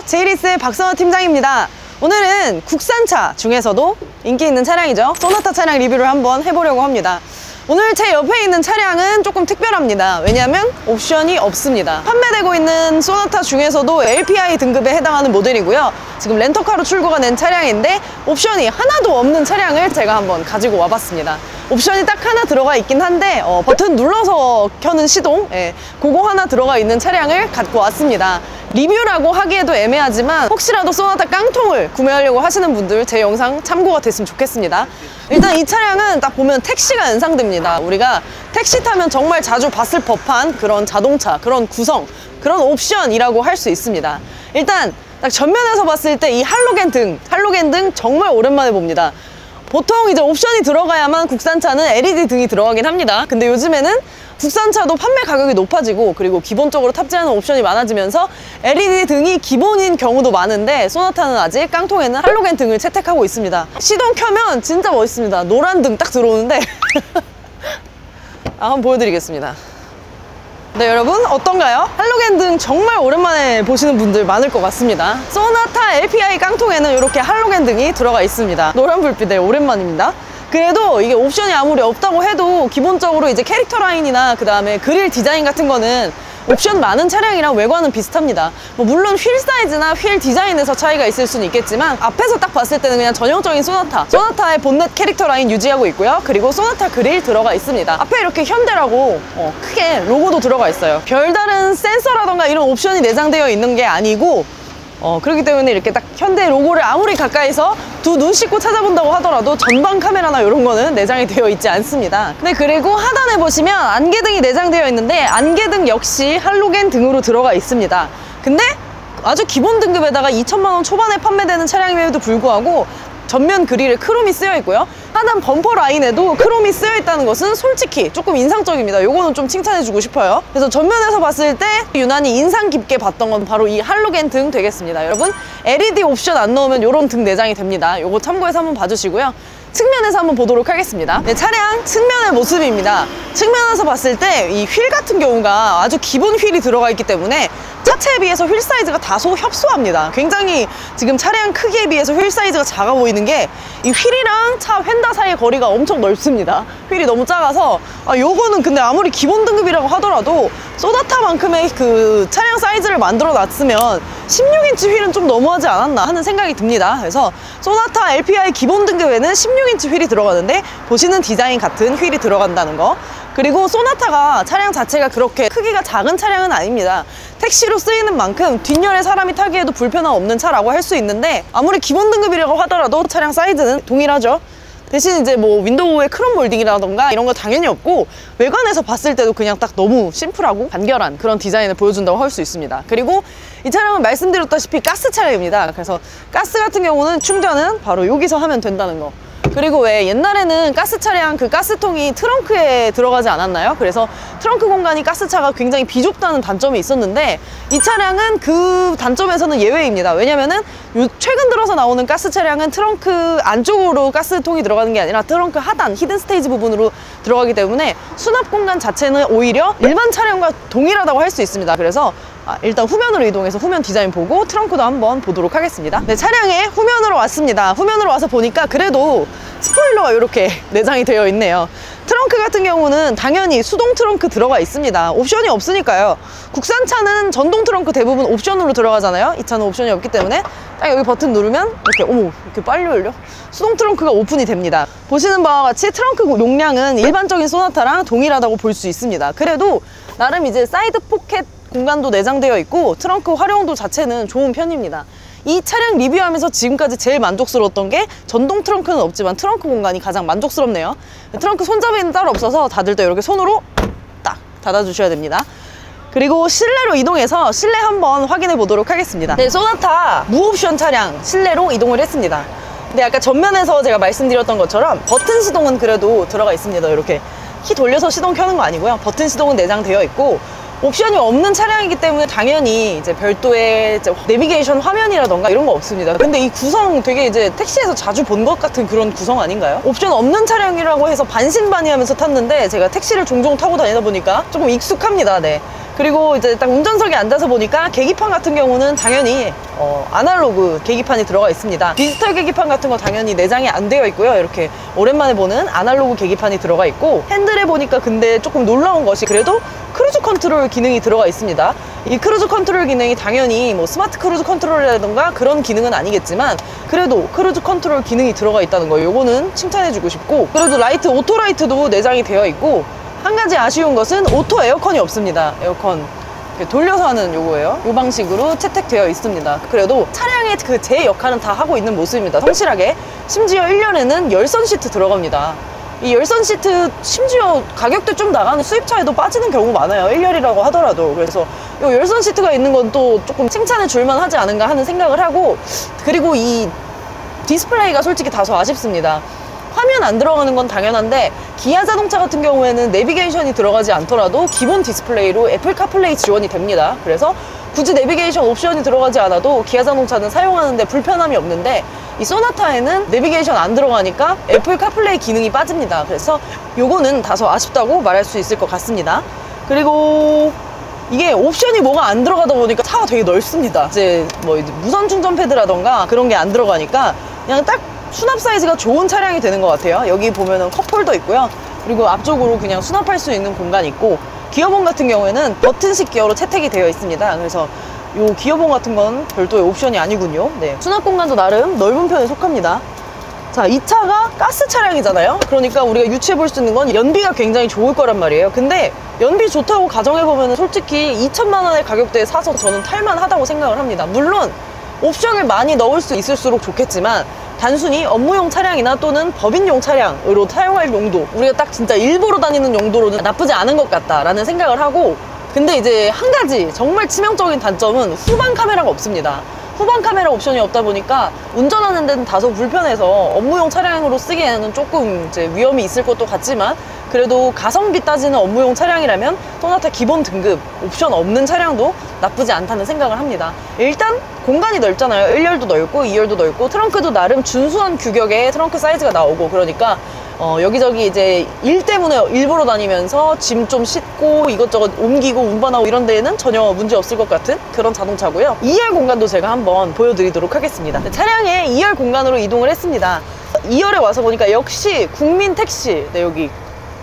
제이리스의 박선호 팀장입니다. 오늘은 국산차 중에서도 인기 있는 차량이죠. 소나타 차량 리뷰를 한번 해보려고 합니다. 오늘 제 옆에 있는 차량은 조금 특별합니다. 왜냐하면 옵션이 없습니다. 판매되고 있는 소나타 중에서도 LPI 등급에 해당하는 모델이고요. 지금 렌터카로 출고가 된 차량인데 옵션이 하나도 없는 차량을 제가 한번 가지고 와봤습니다. 옵션이 딱 하나 들어가 있긴 한데 버튼 눌러서 켜는 시동, 그거 하나 들어가 있는 차량을 갖고 왔습니다. 리뷰라고 하기에도 애매하지만 혹시라도 소나타 깡통을 구매하려고 하시는 분들 제 영상 참고가 됐으면 좋겠습니다. 일단 이 차량은 딱 보면 택시가 연상됩니다. 우리가 택시 타면 정말 자주 봤을 법한 그런 자동차, 그런 구성, 그런 옵션이라고 할 수 있습니다. 일단 딱 전면에서 봤을 때 이 할로겐 등 정말 오랜만에 봅니다. 보통 이제 옵션이 들어가야만 국산차는 LED 등이 들어가긴 합니다. 근데 요즘에는 국산차도 판매 가격이 높아지고 그리고 기본적으로 탑재하는 옵션이 많아지면서 LED 등이 기본인 경우도 많은데 소나타는 아직 깡통에는 할로겐 등을 채택하고 있습니다. 시동 켜면 진짜 멋있습니다. 노란 등 딱 들어오는데 한번 보여드리겠습니다. 네, 여러분 어떤가요? 할로겐 등 정말 오랜만에 보시는 분들 많을 것 같습니다. 소나타 LPI 깡통에는 이렇게 할로겐 등이 들어가 있습니다. 노란 불빛 오랜만입니다. 그래도 이게 옵션이 아무리 없다고 해도 기본적으로 이제 캐릭터 라인이나 그 다음에 그릴 디자인 같은 거는 옵션 많은 차량이랑 외관은 비슷합니다. 물론 휠 사이즈나 휠 디자인에서 차이가 있을 수는 있겠지만 앞에서 딱 봤을 때는 그냥 전형적인 소나타의 본넷 캐릭터 라인 유지하고 있고요. 그리고 소나타 그릴 들어가 있습니다. 앞에 이렇게 현대라고 크게 로고도 들어가 있어요. 별다른 센서라던가 이런 옵션이 내장되어 있는 게 아니고 그렇기 때문에 이렇게 딱 현대 로고를 아무리 가까이서 두 눈 씻고 찾아본다고 하더라도 전방 카메라나 이런 거는 내장이 되어 있지 않습니다. 근데 그리고 하단에 보시면 안개등이 내장되어 있는데 안개등 역시 할로겐 등으로 들어가 있습니다. 근데 아주 기본 등급에다가 2천만 원 초반에 판매되는 차량임에도 불구하고 전면 그릴에 크롬이 쓰여 있고요. 하단 범퍼 라인에도 크롬이 쓰여 있다는 것은 솔직히 조금 인상적입니다. 요거는 좀 칭찬해주고 싶어요. 그래서 전면에서 봤을 때 유난히 인상 깊게 봤던 건 바로 이 할로겐 등 되겠습니다. 여러분 LED 옵션 안 넣으면 요런 등 내장이 됩니다. 요거 참고해서 한번 봐주시고요. 측면에서 한번 보도록 하겠습니다. 네, 차량 측면의 모습입니다. 측면에서 봤을 때 이 휠 같은 경우가 아주 기본 휠이 들어가 있기 때문에 차체에 비해서 휠 사이즈가 다소 협소합니다. 굉장히 지금 차량 크기에 비해서 휠 사이즈가 작아 보이는 게 이 휠이랑 차 휀다 사이의 거리가 엄청 넓습니다. 휠이 너무 작아서 요거는 근데 아무리 기본 등급이라고 하더라도 소나타만큼의 그 차량 사이즈를 만들어 놨으면 16인치 휠은 좀 너무하지 않았나 하는 생각이 듭니다. 그래서 소나타 LPI 기본 등급에는 16인치 휠이 들어가는데 보시는 디자인 같은 휠이 들어간다는 거. 그리고 소나타가 차량 자체가 그렇게 크기가 작은 차량은 아닙니다. 택시로 쓰이는 만큼 뒷열에 사람이 타기에도 불편함 없는 차라고 할 수 있는데 아무리 기본 등급이라고 하더라도 차량 사이즈는 동일하죠. 대신 이제 윈도우에 크롬 몰딩이라던가 이런 거 당연히 없고 외관에서 봤을 때도 그냥 딱 너무 심플하고 간결한 그런 디자인을 보여준다고 할 수 있습니다. 그리고 이 차량은 말씀드렸다시피 가스 차량입니다. 그래서 가스 같은 경우는 충전은 바로 여기서 하면 된다는 거. 그리고 왜 옛날에는 가스 차량 그 가스통이 트렁크에 들어가지 않았나요? 그래서 트렁크 공간이 가스차가 굉장히 비좁다는 단점이 있었는데 이 차량은 그 단점에서는 예외입니다. 왜냐면은 최근 들어서 나오는 가스 차량은 트렁크 안쪽으로 가스통이 들어가는 게 아니라 트렁크 하단 히든 스테이지 부분으로 들어가기 때문에 수납 공간 자체는 오히려 일반 차량과 동일하다고 할 수 있습니다. 그래서 일단 후면으로 이동해서 후면 디자인 보고 트렁크도 한번 보도록 하겠습니다. 네, 차량의 후면으로 왔습니다. 후면으로 와서 보니까 그래도 스포일러가 이렇게 내장이 되어 있네요. 트렁크 같은 경우는 당연히 수동 트렁크 들어가 있습니다. 옵션이 없으니까요. 국산차는 전동 트렁크 대부분 옵션으로 들어가잖아요. 이 차는 옵션이 없기 때문에 딱 여기 버튼 누르면 이렇게 이렇게 빨리 열려. 수동 트렁크가 오픈이 됩니다. 보시는 바와 같이 트렁크 용량은 일반적인 소나타랑 동일하다고 볼 수 있습니다. 그래도 나름 이제 사이드 포켓 공간도 내장되어 있고 트렁크 활용도 자체는 좋은 편입니다. 이 차량 리뷰하면서 지금까지 제일 만족스러웠던 게 전동 트렁크는 없지만 트렁크 공간이 가장 만족스럽네요. 트렁크 손잡이는 따로 없어서 닫을 때 이렇게 손으로 딱 닫아주셔야 됩니다. 그리고 실내로 이동해서 실내 한번 확인해 보도록 하겠습니다. 네, 소나타 무옵션 차량 실내로 이동을 했습니다. 근데 아까 전면에서 제가 말씀드렸던 것처럼 버튼 시동은 그래도 들어가 있습니다. 이렇게 키 돌려서 시동 켜는 거 아니고요. 버튼 시동은 내장되어 있고 옵션이 없는 차량이기 때문에 당연히 이제 별도의 이제 내비게이션 화면이라던가 이런 거 없습니다. 근데 이 구성 되게 이제 택시에서 자주 본 것 같은 그런 구성 아닌가요? 옵션 없는 차량이라고 해서 반신반의하면서 탔는데 제가 택시를 종종 타고 다니다 보니까 조금 익숙합니다. 네. 그리고 이제 딱 운전석에 앉아서 보니까 계기판 같은 경우는 당연히 아날로그 계기판이 들어가 있습니다. 디지털 계기판 같은 거 당연히 내장이 안 되어 있고요. 이렇게 오랜만에 보는 아날로그 계기판이 들어가 있고, 핸들에 보니까 근데 조금 놀라운 것이 그래도 크루즈 컨트롤 기능이 들어가 있습니다. 이 크루즈 컨트롤 기능이 당연히 뭐 스마트 크루즈 컨트롤이라던가 그런 기능은 아니겠지만 그래도 크루즈 컨트롤 기능이 들어가 있다는 거예요. 요거는 칭찬해주고 싶고, 그래도 라이트, 오토 라이트도 내장이 되어 있고, 한 가지 아쉬운 것은 오토 에어컨이 없습니다. 에어컨 이렇게 돌려서 하는 요거예요. 요 방식으로 채택되어 있습니다. 그래도 차량의 그 제 역할은 다 하고 있는 모습입니다. 성실하게. 심지어 1년에는 열선 시트 들어갑니다. 이 열선 시트 심지어 가격대 좀 나가는 수입차에도 빠지는 경우 많아요. 1열이라고 하더라도. 그래서 이 열선 시트가 있는 건 또 조금 칭찬해 줄만 하지 않은가 하는 생각을 하고, 그리고 이 디스플레이가 솔직히 다소 아쉽습니다. 화면 안 들어가는 건 당연한데 기아 자동차 같은 경우에는 내비게이션이 들어가지 않더라도 기본 디스플레이로 애플 카플레이 지원이 됩니다. 그래서 굳이 내비게이션 옵션이 들어가지 않아도 기아 자동차는 사용하는데 불편함이 없는데, 이 소나타에는 내비게이션 안 들어가니까 애플 카플레이 기능이 빠집니다. 그래서 요거는 다소 아쉽다고 말할 수 있을 것 같습니다. 그리고 이게 옵션이 뭐가 안 들어가다 보니까 차가 되게 넓습니다. 이제 무선 충전 패드라던가 그런 게 안 들어가니까 그냥 딱 수납 사이즈가 좋은 차량이 되는 것 같아요. 여기 보면은 컵홀더 있고요. 그리고 앞쪽으로 그냥 수납할 수 있는 공간이 있고, 기어봉 같은 경우에는 버튼식 기어로 채택이 되어 있습니다. 그래서 요 기어봉 같은 건 별도의 옵션이 아니군요. 네. 수납 공간도 나름 넓은 편에 속합니다. 자, 이 차가 가스 차량이잖아요. 그러니까 우리가 유추해 볼 수 있는 건 연비가 굉장히 좋을 거란 말이에요. 근데 연비 좋다고 가정해보면 솔직히 2천만 원의 가격대에 사서 저는 탈만하다고 생각을 합니다. 물론 옵션을 많이 넣을 수 있을수록 좋겠지만 단순히 업무용 차량이나 또는 법인용 차량으로 사용할 용도, 우리가 딱 진짜 일보러 다니는 용도로는 나쁘지 않은 것 같다라는 생각을 하고, 근데 이제 한 가지 정말 치명적인 단점은 후방 카메라가 없습니다. 후방 카메라 옵션이 없다 보니까 운전하는 데는 다소 불편해서 업무용 차량으로 쓰기에는 조금 이제 위험이 있을 것도 같지만, 그래도 가성비 따지는 업무용 차량이라면 소나타 기본 등급 옵션 없는 차량도 나쁘지 않다는 생각을 합니다. 일단 공간이 넓잖아요. 1열도 넓고 2열도 넓고, 트렁크도 나름 준수한 규격의 트렁크 사이즈가 나오고, 그러니까 여기저기 이제 일 때문에 일보러 다니면서 짐 좀 싣고 이것저것 옮기고 운반하고 이런 데에는 전혀 문제 없을 것 같은 그런 자동차고요. 2열 공간도 제가 한번 보여드리도록 하겠습니다. 차량의 2열 공간으로 이동을 했습니다. 2열에 와서 보니까 역시 국민 택시, 네, 여기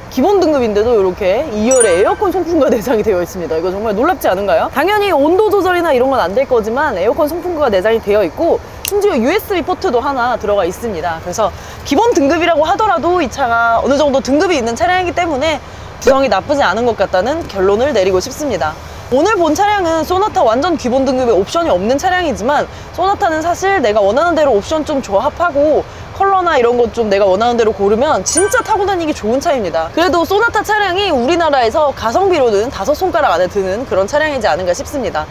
기본 등급인데도 이렇게 2열에 에어컨 송풍구가 내장이 되어 있습니다. 이거 정말 놀랍지 않은가요? 당연히 온도 조절이나 이런 건 안 될 거지만 에어컨 송풍구가 내장이 되어 있고, 심지어 USB 포트도 하나 들어가 있습니다. 그래서 기본 등급이라고 하더라도 이 차가 어느 정도 등급이 있는 차량이기 때문에 구성이 나쁘지 않은 것 같다는 결론을 내리고 싶습니다. 오늘 본 차량은 소나타 완전 기본 등급의 옵션이 없는 차량이지만, 소나타는 사실 내가 원하는 대로 옵션 좀 조합하고 컬러나 이런 것 좀 내가 원하는 대로 고르면 진짜 타고 다니기 좋은 차입니다. 그래도 소나타 차량이 우리나라에서 가성비로는 5손가락 안에 드는 그런 차량이지 않은가 싶습니다.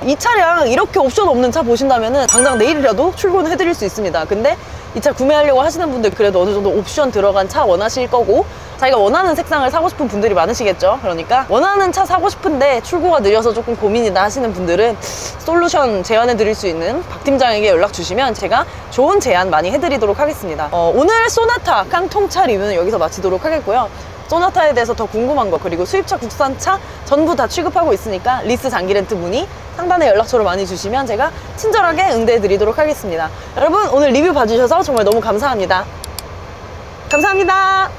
이 차량 이렇게 옵션 없는 차 보신다면 당장 내일이라도 출고해드릴 수 있습니다. 근데 이 차 구매하려고 하시는 분들 그래도 어느 정도 옵션 들어간 차 원하실 거고, 자기가 원하는 색상을 사고 싶은 분들이 많으시겠죠. 그러니까 원하는 차 사고 싶은데 출고가 느려서 조금 고민이다 하시는 분들은 솔루션 제안해 드릴 수 있는 박 팀장에게 연락 주시면 제가 좋은 제안 많이 해드리도록 하겠습니다. 오늘 소나타 깡통차 리뷰는 여기서 마치도록 하겠고요. 소나타에 대해서 더 궁금한 거, 그리고 수입차, 국산차 전부 다 취급하고 있으니까 리스 장기 렌트 문의 상단에 연락처를 많이 주시면 제가 친절하게 응대해 드리도록 하겠습니다. 여러분, 오늘 리뷰 봐주셔서 정말 너무 감사합니다. 감사합니다.